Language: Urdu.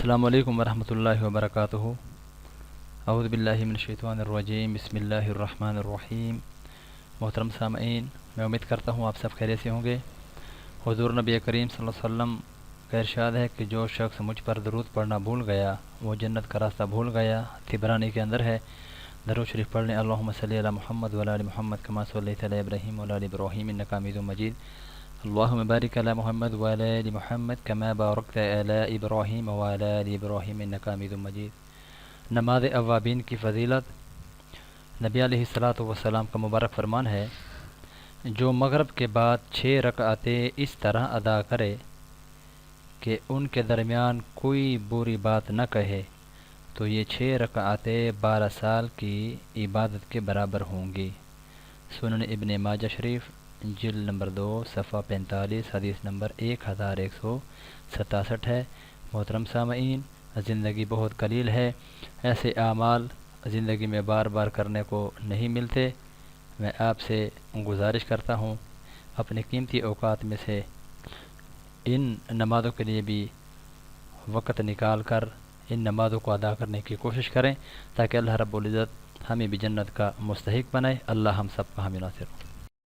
السلام علیکم ورحمۃ اللہ وبرکاتہ۔ اعوذ باللہ من الشیطان الرجیم، بسم اللہ الرحمن الرحیم۔ محترم سامعین، میں امید کرتا ہوں آپ سب خیریت سے ہوں گے۔ حضور نبی کریم صلی اللہ علیہ وسلم کا ارشاد ہے کہ جو شخص مجھ پر درود پڑھنا بھول گیا وہ جنت کا راستہ بھول گیا۔ طبرانی کے اندر ہے۔ درود شریف پڑھ لیں۔ اللہم صلی علی محمد وعلی آل محمد کما صلیت علی ابراہیم وعلی آل ابراہیم انک حمید مجید۔ اللہم بارک علی محمد وعلی آل محمد کما بارکت علی ابراہیم وعلی آل ابراہیم انک حمید مجید۔ نماز اوابین کی فضیلت۔ نبی علیہ الصلوۃ والسلام کا مبارک فرمان ہے، جو مغرب کے بعد 6 رکعتیں اس طرح ادا کرے کہ ان کے درمیان کوئی بری بات نہ کہے تو یہ 6 رکعتیں 12 سال کی عبادت کے برابر ہوں گی۔ سنن ابن ماجہ شریف، جلد نمبر 2 صفحہ 45، حدیث نمبر 1167 ہے۔ محترم سامعین، زندگی بہت قلیل ہے، ایسے اعمال زندگی میں بار بار کرنے کو نہیں ملتے۔ میں آپ سے گزارش کرتا ہوں اپنے قیمتی اوقات میں سے ان نمازوں کے لیے بھی وقت نکال کر ان نمازوں کو ادا کرنے کی کوشش کریں تاکہ اللہ رب العزت ہمیں بھی جنت کا مستحق بنائے۔ اللہ ہم سب کا حامی ناصر ہو۔